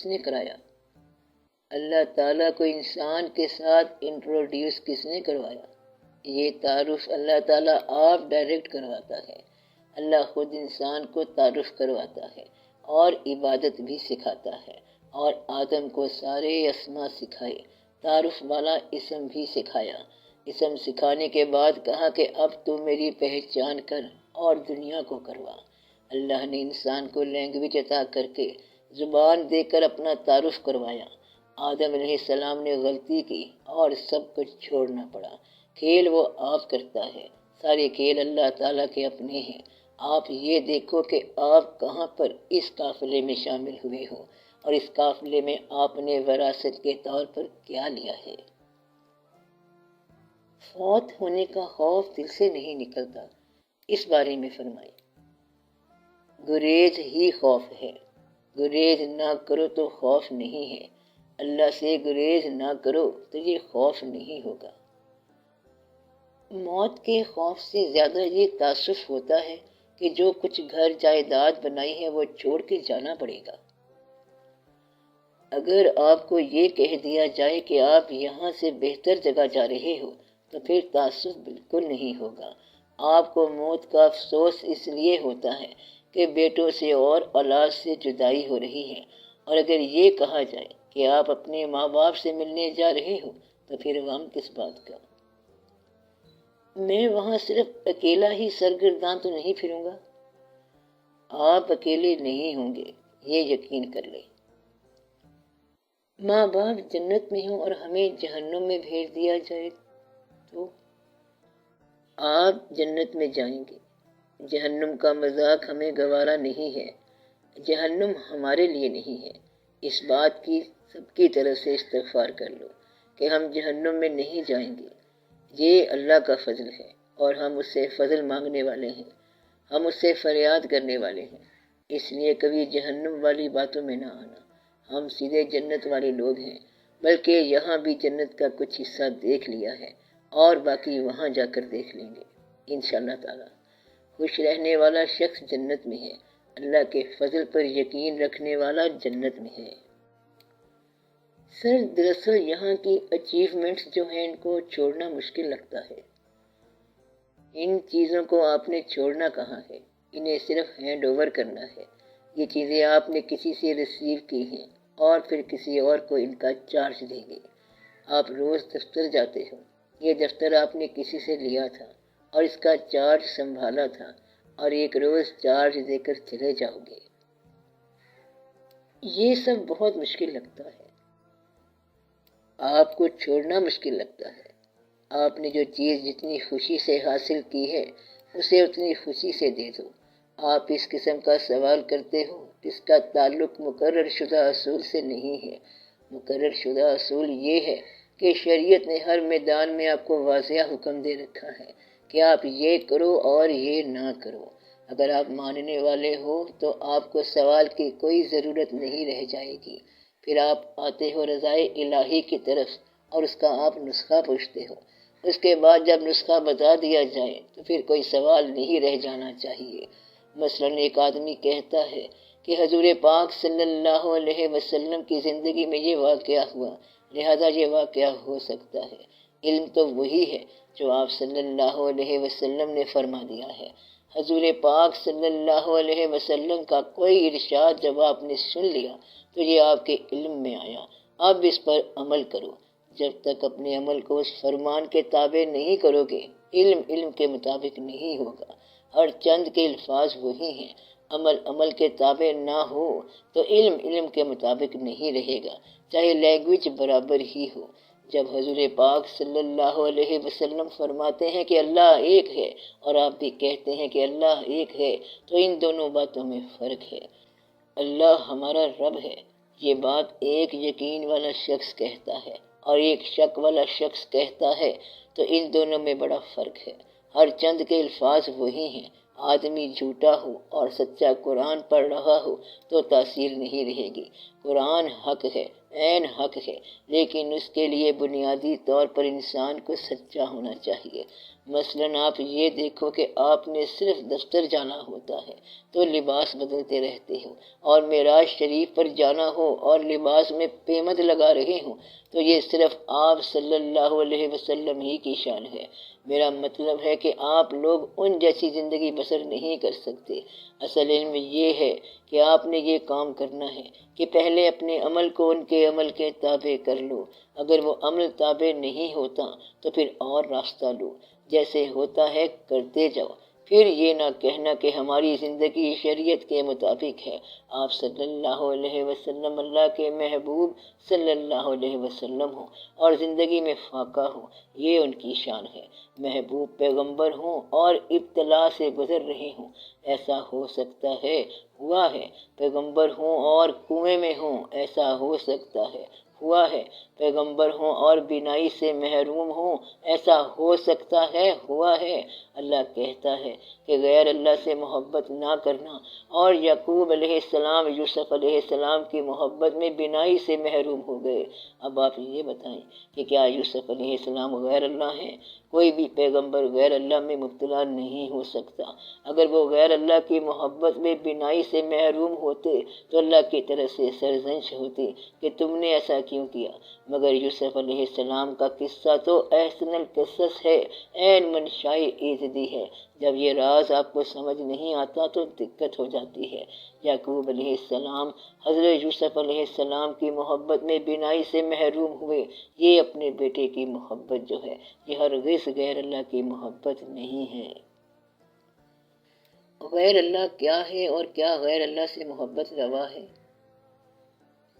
کس نے کرایا؟ اللہ تعالیٰ کو انسان کے ساتھ انٹروڈیوس کس نے کروایا؟ یہ تعارف اللہ تعالیٰ آپ ڈائریکٹ کرواتا ہے۔ اللہ خود انسان کو تعارف کرواتا ہے اور عبادت بھی سکھاتا ہے، اور آدم کو سارے اسما سکھائے، تعارف والا اسم بھی سکھایا۔ اسم سکھانے کے بعد کہا کہ اب تو میری پہچان کر اور دنیا کو کروا۔ اللہ نے انسان کو لینگویج عطا کر کے، زبان دے کر اپنا تعارف کروایا۔ آدم علیہ السلام نے غلطی کی اور سب کچھ چھوڑنا پڑا۔ کھیل وہ آپ کرتا ہے، سارے کھیل اللہ تعالیٰ کے اپنے ہیں۔ آپ یہ دیکھو کہ آپ کہاں پر اس قافلے میں شامل ہوئے ہو، اور اس قافلے میں آپ نے وراثت کے طور پر کیا لیا ہے۔ فوت ہونے کا خوف دل سے نہیں نکلتا، اس بارے میں فرمائیں۔ گریز ہی خوف ہے، گریز نہ کرو تو خوف نہیں ہے۔ اللہ سے گریز نہ کرو تو یہ خوف نہیں ہوگا۔ موت کے خوف سے زیادہ یہ تاسف ہوتا ہے کہ جو کچھ گھر جائیداد بنائی ہے وہ چھوڑ کے جانا پڑے گا۔ اگر آپ کو یہ کہہ دیا جائے کہ آپ یہاں سے بہتر جگہ جا رہے ہو تو پھر تاسف بالکل نہیں ہوگا۔ آپ کو موت کا افسوس اس لیے ہوتا ہے کہ بیٹوں سے اور اولاد سے جدائی ہو رہی ہے، اور اگر یہ کہا جائے کہ آپ اپنے ماں باپ سے ملنے جا رہے ہو تو پھر غم کس بات کا؟ میں وہاں صرف اکیلا ہی سرگرداں تو نہیں پھروں گا۔ آپ اکیلے نہیں ہوں گے، یہ یقین کر لیں۔ ماں باپ جنت میں ہوں اور ہمیں جہنم میں بھیج دیا جائے تو آپ جنت میں جائیں گے۔ جہنم کا مذاق ہمیں گوارا نہیں ہے، جہنم ہمارے لیے نہیں ہے۔ اس بات کی سب کی طرف سے استغفار کر لو کہ ہم جہنم میں نہیں جائیں گے۔ یہ اللہ کا فضل ہے اور ہم اس سے فضل مانگنے والے ہیں، ہم اس سے فریاد کرنے والے ہیں۔ اس لیے کبھی جہنم والی باتوں میں نہ آنا۔ ہم سیدھے جنت والے لوگ ہیں، بلکہ یہاں بھی جنت کا کچھ حصہ دیکھ لیا ہے اور باقی وہاں جا کر دیکھ لیں گے انشاءاللہ تعالی۔ خوش رہنے والا شخص جنت میں ہے، اللہ کے فضل پر یقین رکھنے والا جنت میں ہے۔ سر دراصل یہاں کی اچیومنٹس جو ہیں ان کو چھوڑنا مشکل لگتا ہے۔ ان چیزوں کو آپ نے چھوڑنا کہاں ہے، انہیں صرف ہینڈ اوور کرنا ہے۔ یہ چیزیں آپ نے کسی سے ریسیو کی ہیں اور پھر کسی اور کو ان کا چارج دیں گے۔ آپ روز دفتر جاتے ہو، یہ دفتر آپ نے کسی سے لیا تھا اور اس کا چارج سنبھالا تھا، اور ایک روز چارج دے کر چلے جاؤ گے۔ یہ سب بہت مشکل لگتا ہے، آپ کو چھوڑنا مشکل لگتا ہے۔ آپ نے جو چیز جتنی خوشی سے حاصل کی ہے اسے اتنی خوشی سے دے دو۔ آپ اس قسم کا سوال کرتے ہو، اس کا تعلق مقرر شدہ اصول سے نہیں ہے۔ مقرر شدہ اصول یہ ہے کہ شریعت نے ہر میدان میں آپ کو واضح حکم دے رکھا ہے کہ آپ یہ کرو اور یہ نہ کرو۔ اگر آپ ماننے والے ہو تو آپ کو سوال کی کوئی ضرورت نہیں رہ جائے گی۔ پھر آپ آتے ہو رضائے الہی کی طرف اور اس کا آپ نسخہ پوچھتے ہو۔ اس کے بعد جب نسخہ بتا دیا جائے تو پھر کوئی سوال نہیں رہ جانا چاہیے۔ مثلاً ایک آدمی کہتا ہے کہ حضور پاک صلی اللہ علیہ وسلم کی زندگی میں یہ واقعہ ہوا، لہذا یہ واقعہ ہو سکتا ہے۔ علم تو وہی ہے جو آپ صلی اللہ علیہ وسلم نے فرما دیا ہے۔ حضور پاک صلی اللہ علیہ وسلم کا کوئی ارشاد جب آپ نے سن لیا تو یہ آپ کے علم میں آیا، اب اس پر عمل کرو۔ جب تک اپنے عمل کو اس فرمان کے تابع نہیں کرو گے، علم کے مطابق نہیں ہوگا۔ ہر چند کے الفاظ وہی ہیں، عمل کے تابع نہ ہو تو علم کے مطابق نہیں رہے گا، چاہے لینگویج برابر ہی ہو۔ جب حضور پاک صلی اللہ علیہ وسلم فرماتے ہیں کہ اللہ ایک ہے اور آپ بھی کہتے ہیں کہ اللہ ایک ہے، تو ان دونوں باتوں میں فرق ہے۔ اللہ ہمارا رب ہے، یہ بات ایک یقین والا شخص کہتا ہے اور ایک شک والا شخص کہتا ہے، تو ان دونوں میں بڑا فرق ہے۔ ہر چند کے الفاظ وہی ہیں۔ آدمی جھوٹا ہو اور سچا قرآن پڑھ رہا ہو تو تاثیر نہیں رہے گی۔ قرآن حق ہے، عین حق ہے، لیکن اس کے لیے بنیادی طور پر انسان کو سچا ہونا چاہیے۔ مثلاً آپ یہ دیکھو کہ آپ نے صرف دفتر جانا ہوتا ہے تو لباس بدلتے رہتے ہو، اور معراج شریف پر جانا ہو اور لباس میں پیمد لگا رہے ہوں تو یہ صرف آپ صلی اللہ علیہ وسلم ہی کی شان ہے۔ میرا مطلب ہے کہ آپ لوگ ان جیسی زندگی بسر نہیں کر سکتے۔ اصل علم یہ ہے کہ آپ نے یہ کام کرنا ہے کہ پہلے اپنے عمل کو ان کے عمل کے تابع کر لو۔ اگر وہ عمل تابع نہیں ہوتا تو پھر اور راستہ لو، جیسے ہوتا ہے کرتے جاؤ۔ پھر یہ نہ کہنا کہ ہماری زندگی شریعت کے مطابق ہے۔ آپ صلی اللہ علیہ وسلم اللہ کے محبوب صلی اللہ علیہ وسلم ہوں اور زندگی میں فاقہ ہوں، یہ ان کی شان ہے۔ محبوب پیغمبر ہوں اور ابتلا سے گزر رہے ہوں، ایسا ہو سکتا ہے، ہوا ہے۔ پیغمبر ہوں اور کنویں میں ہوں، ایسا ہو سکتا ہے، ہوا ہے۔ پیغمبر ہوں اور بینائی سے محروم ہوں، ایسا ہو سکتا ہے، ہوا ہے۔ اللہ کہتا ہے کہ غیر اللہ سے محبت نہ کرنا، اور یعقوب علیہ السلام یوسف علیہ السلام کی محبت میں بینائی سے محروم ہو گئے۔ اب آپ یہ بتائیں کہ کیا یوسف علیہ السلام غیر اللہ ہیں؟ کوئی بھی پیغمبر غیر اللہ میں مبتلا نہیں ہو سکتا۔ اگر وہ غیر اللہ کی محبت میں بینائی سے محروم ہوتے تو اللہ کی طرف سے سرزنش ہوتی کہ تم نے ایسا کیوں کیا۔ مگر یوسف علیہ السلام کا قصہ تو احسن القصص ہے، عین منشاء ایزدی ہے۔ جب یہ راز آپ کو سمجھ نہیں آتا تو دقت ہو جاتی ہے۔ یعقوب علیہ السلام حضرت یوسف علیہ السلام کی محبت میں بینائی سے محروم ہوئے۔ یہ اپنے بیٹے کی محبت جو ہے یہ ہرگز غیر اللہ کی محبت نہیں ہے۔ غیر اللہ کیا ہے اور کیا غیر اللہ سے محبت روا ہے؟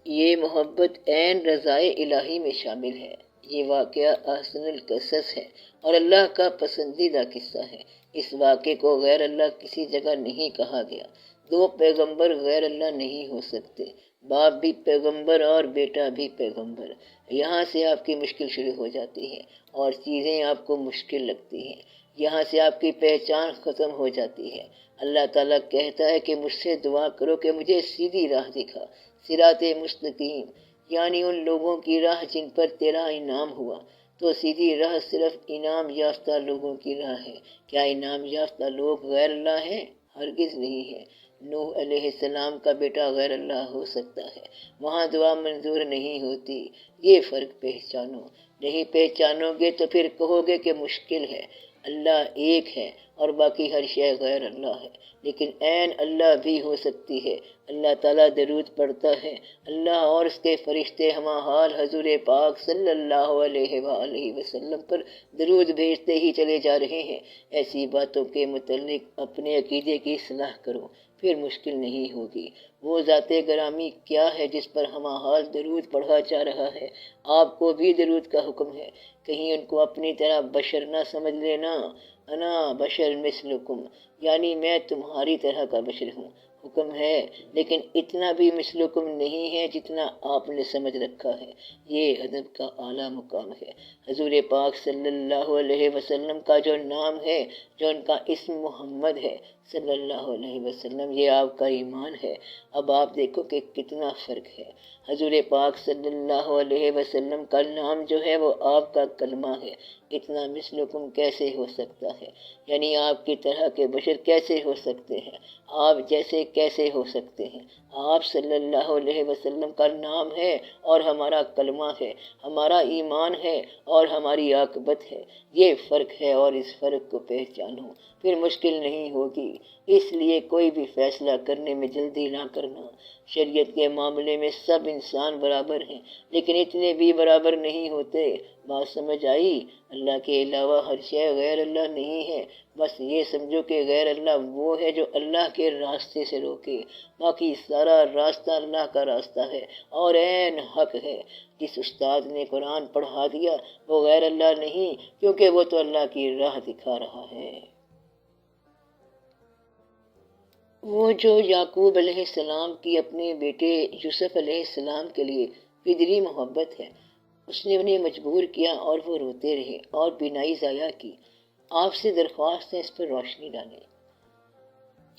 یہ محبت عین رضائے الہی میں شامل ہے۔ یہ واقعہ احسن القصص ہے اور اللہ کا پسندیدہ قصہ ہے۔ اس واقعے کو غیر اللہ کسی جگہ نہیں کہا گیا۔ دو پیغمبر غیر اللہ نہیں ہو سکتے، باپ بھی پیغمبر اور بیٹا بھی پیغمبر۔ یہاں سے آپ کی مشکل شروع ہو جاتی ہے اور چیزیں آپ کو مشکل لگتی ہیں۔ یہاں سے آپ کی پہچان ختم ہو جاتی ہے۔ اللہ تعالیٰ کہتا ہے کہ مجھ سے دعا کرو کہ مجھے سیدھی راہ دکھا، صراط مستقیم، یعنی ان لوگوں کی راہ جن پر تیرا انعام ہوا۔ تو سیدھی راہ صرف انعام یافتہ لوگوں کی راہ ہے۔ کیا انعام یافتہ لوگ غیر اللہ ہیں؟ ہرگز نہیں ہے۔ نوح علیہ السلام کا بیٹا غیر اللہ ہو سکتا ہے، وہاں دعا منظور نہیں ہوتی۔ یہ فرق پہچانو، نہیں پہچانو گے تو پھر کہو گے کہ مشکل ہے۔ اللہ ایک ہے اور باقی ہر شے غیر اللہ ہے، لیکن عین اللہ بھی ہو سکتی ہے۔ اللہ تعالیٰ درود پڑھتا ہے، اللہ اور اس کے فرشتے ہمہ حال حضور پاک صلی اللہ علیہ وآلہ وسلم پر درود بھیجتے ہی چلے جا رہے ہیں۔ ایسی باتوں کے متعلق اپنے عقیدے کی اصلاح کرو، پھر مشکل نہیں ہوگی۔ وہ ذات گرامی کیا ہے جس پر ہمہ حال درود پڑھا جا رہا ہے؟ آپ کو بھی درود کا حکم ہے۔ کہیں ان کو اپنی طرح بشر نہ سمجھ لینا۔ انا بشر مثلکم، یعنی میں تمہاری طرح کا بشر ہوں، حکم ہے، لیکن اتنا بھی مثلکم نہیں ہے جتنا آپ نے سمجھ رکھا ہے۔ یہ ادب کا اعلیٰ مقام ہے۔ حضور پاک صلی اللہ علیہ وسلم کا جو نام ہے، جو ان کا اسم محمد ہے صلی اللہ علیہ وسلم، یہ آپ کا ایمان ہے۔ اب آپ دیکھو کہ کتنا فرق ہے۔ حضور پاک صلی اللہ علیہ وسلم کا نام جو ہے وہ آپ کا کلمہ ہے۔ اتنا مثلکم کیسے ہو سکتا ہے؟ یعنی آپ کی طرح کے بشر کیسے ہو سکتے ہیں؟ آپ جیسے کیسے ہو سکتے ہیں؟ آپ صلی اللہ علیہ وسلم کا نام ہے اور ہمارا کلمہ ہے، ہمارا ایمان ہے اور ہماری عاقبت ہے۔ یہ فرق ہے اور اس فرق کو پہچانو، پھر مشکل نہیں ہوگی۔ اس لیے کوئی بھی فیصلہ کرنے میں جلدی نہ کرنا۔ شریعت کے معاملے میں سب انسان برابر ہیں، لیکن اتنے بھی برابر نہیں ہوتے۔ بات سمجھ آئی؟ اللہ کے علاوہ ہر شے غیر اللہ نہیں ہے۔ بس یہ سمجھو کہ غیر اللہ وہ ہے جو اللہ کے راستے سے روکے، باقی سارا راستہ اللہ کا راستہ ہے اور عین حق ہے۔ جس استاد نے قرآن پڑھا دیا وہ غیر اللہ نہیں، کیونکہ وہ تو اللہ کی راہ دکھا رہا ہے۔ وہ جو یعقوب علیہ السلام کی اپنے بیٹے یوسف علیہ السلام کے لیے فطری محبت ہے، اس نے انہیں مجبور کیا اور وہ روتے رہے اور بینائی ضائع کی۔ آپ سے درخواست ہے اس پر روشنی ڈالیں۔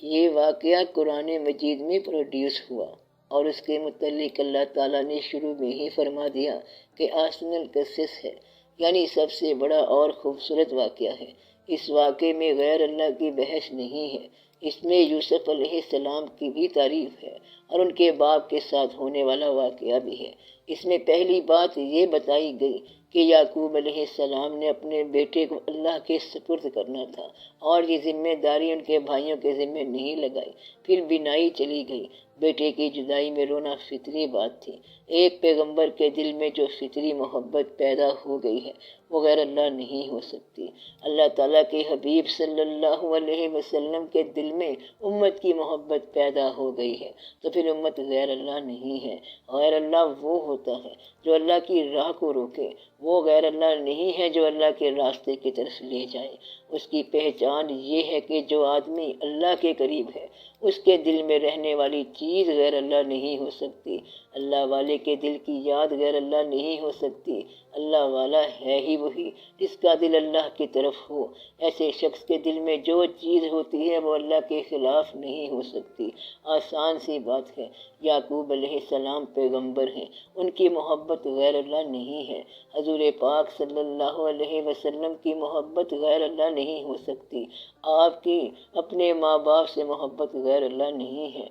یہ واقعہ قرآن مجید میں پروڈیوس ہوا اور اس کے متعلق اللہ تعالیٰ نے شروع میں ہی فرما دیا کہ احسن القصص ہے، یعنی سب سے بڑا اور خوبصورت واقعہ ہے۔ اس واقعے میں غیر اللہ کی بحث نہیں ہے، اس میں یوسف علیہ السلام کی بھی تعریف ہے اور ان کے باپ کے ساتھ ہونے والا واقعہ بھی ہے۔ اس میں پہلی بات یہ بتائی گئی کہ یعقوب علیہ السلام نے اپنے بیٹے کو اللہ کے سپرد کرنا تھا اور یہ ذمہ داری ان کے بھائیوں کے ذمہ نہیں لگائی۔ پھر بینائی چلی گئی۔ بیٹے کی جدائی میں رونا فطری بات تھی۔ ایک پیغمبر کے دل میں جو فطری محبت پیدا ہو گئی ہے وہ غیر اللہ نہیں ہو سکتی۔ اللہ تعالیٰ کے حبیب صلی اللہ علیہ وسلم کے دل میں امت کی محبت پیدا ہو گئی ہے تو پھر امت غیر اللہ نہیں ہے۔ غیر اللہ وہ ہوتا ہے جو اللہ کی راہ کو روکے، وہ غیر اللہ نہیں ہے جو اللہ کے راستے کی طرف لے جائے۔ اس کی پہچان یہ ہے کہ جو آدمی اللہ کے قریب ہے اس کے دل میں رہنے والی چیز غیر اللہ نہیں ہو سکتی۔ اللہ والے کے دل کی یاد غیر اللہ نہیں ہو سکتی۔ اللہ والا ہے ہی وہی جس کا دل اللہ کی طرف ہو۔ ایسے شخص کے دل میں جو چیز ہوتی ہے وہ اللہ کے خلاف نہیں ہو سکتی۔ آسان سی بات ہے۔ یعقوب علیہ السلام پیغمبر ہیں، ان کی محبت غیر اللہ نہیں ہے۔ حضور پاک صلی اللہ علیہ وسلم کی محبت غیر اللہ نہیں ہو سکتی۔ آپ کی اپنے ماں باپ سے محبت غیر اللہ نہیں ہے۔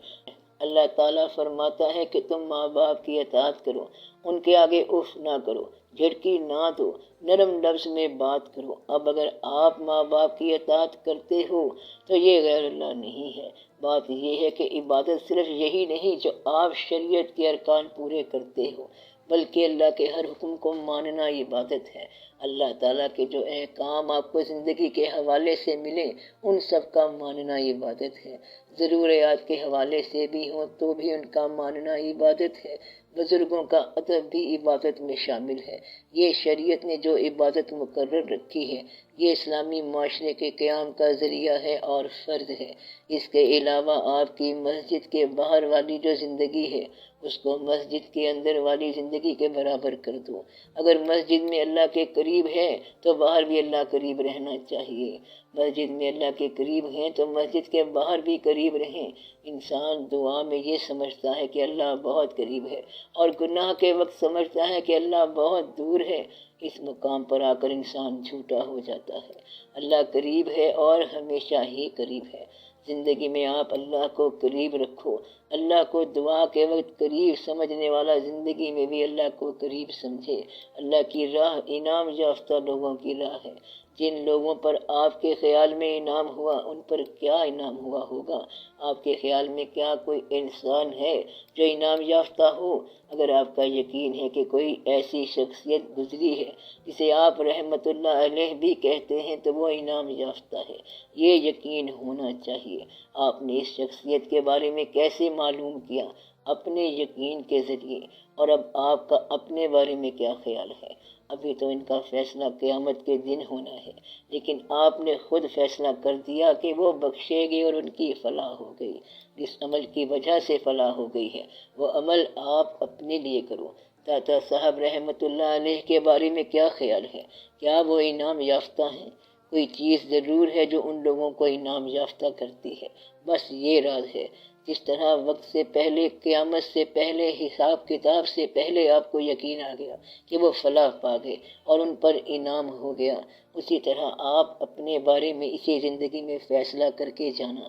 اللہ تعالیٰ فرماتا ہے کہ تم ماں باپ کی اطاعت کرو، ان کے آگے اف نہ کرو، جھٹکی نہ دو، نرم لفظ میں بات کرو۔ اب اگر آپ ماں باپ کی اطاعت کرتے ہو تو یہ غیر اللہ نہیں ہے۔ بات یہ ہے کہ عبادت صرف یہی نہیں جو آپ شریعت کے ارکان پورے کرتے ہو، بلکہ اللہ کے ہر حکم کو ماننا عبادت ہے۔ اللہ تعالیٰ کے جو احکام آپ کو زندگی کے حوالے سے ملیں ان سب کا ماننا عبادت ہے۔ ضروریات کے حوالے سے بھی ہوں تو بھی ان کا ماننا عبادت ہے۔ بزرگوں کا ادب بھی عبادت میں شامل ہے۔ یہ شریعت نے جو عبادت مقرر رکھی ہے یہ اسلامی معاشرے کے قیام کا ذریعہ ہے اور فرض ہے۔ اس کے علاوہ آپ کی مسجد کے باہر والی جو زندگی ہے اس کو مسجد کے اندر والی زندگی کے برابر کر دو۔ اگر مسجد میں اللہ کے قریب ہے تو باہر بھی اللہ قریب رہنا چاہیے۔ مسجد میں اللہ کے قریب ہیں تو مسجد کے باہر بھی قریب رہیں۔ انسان دعا میں یہ سمجھتا ہے کہ اللہ بہت قریب ہے اور گناہ کے وقت سمجھتا ہے کہ اللہ بہت دور ہے۔ اس مقام پر آ کر انسان جھوٹا ہو جاتا ہے۔ اللہ قریب ہے اور ہمیشہ ہی قریب ہے۔ زندگی میں آپ اللہ کو قریب رکھو۔ اللہ کو دعا کے وقت قریب سمجھنے والا زندگی میں بھی اللہ کو قریب سمجھے۔ اللہ کی راہ انعام یافتہ لوگوں کی راہ ہے۔ جن لوگوں پر آپ کے خیال میں انعام ہوا ان پر کیا انعام ہوا ہوگا؟ آپ کے خیال میں کیا کوئی انسان ہے جو انعام یافتہ ہو؟ اگر آپ کا یقین ہے کہ کوئی ایسی شخصیت گزری ہے جسے آپ رحمت اللہ علیہ بھی کہتے ہیں تو وہ انعام یافتہ ہے۔ یہ یقین ہونا چاہیے۔ آپ نے اس شخصیت کے بارے میں کیسے معلوم کیا؟ اپنے یقین کے ذریعے۔ اور اب آپ کا اپنے بارے میں کیا خیال ہے؟ ابھی تو ان کا فیصلہ قیامت کے دن ہونا ہے، لیکن آپ نے خود فیصلہ کر دیا کہ وہ بخشے گی اور ان کی فلاح ہو گئی۔ جس عمل کی وجہ سے فلاح ہو گئی ہے وہ عمل آپ اپنے لیے کرو۔ داتا صاحب رحمت اللہ علیہ کے بارے میں کیا خیال ہے؟ کیا وہ انعام یافتہ ہیں؟ کوئی چیز ضرور ہے جو ان لوگوں کو انعام یافتہ کرتی ہے، بس یہ راز ہے۔ جس طرح وقت سے پہلے، قیامت سے پہلے، حساب کتاب سے پہلے آپ کو یقین آ گیا کہ وہ فلاح پا گئے اور ان پر انعام ہو گیا، اسی طرح آپ اپنے بارے میں اسی زندگی میں فیصلہ کر کے جانا۔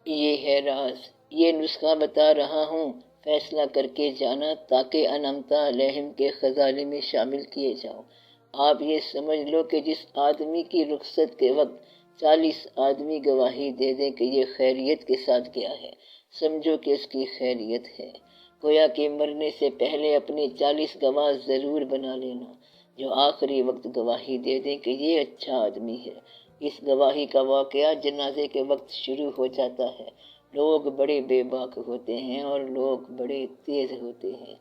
یہ ہے راز، یہ نسخہ بتا رہا ہوں، فیصلہ کر کے جانا تاکہ انعمتا علیہم کے خزانے میں شامل کیے جاؤ۔ آپ یہ سمجھ لو کہ جس آدمی کی رخصت کے وقت 40 آدمی گواہی دے دیں کہ یہ خیریت کے ساتھ گیا ہے، سمجھو کہ اس کی خیریت ہے۔ گویا کہ مرنے سے پہلے اپنے 40 گواہ ضرور بنا لینا جو آخری وقت گواہی دے دیں کہ یہ اچھا آدمی ہے۔ اس گواہی کا واقعہ جنازے کے وقت شروع ہو جاتا ہے۔ لوگ بڑے بے باک ہوتے ہیں اور لوگ بڑے تیز ہوتے ہیں۔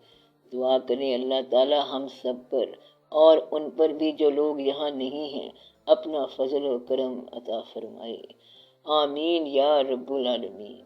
دعا کریں اللہ تعالی ہم سب پر اور ان پر بھی جو لوگ یہاں نہیں ہیں اپنا فضل و کرم عطا فرمائے۔ آمین یا رب العالمین۔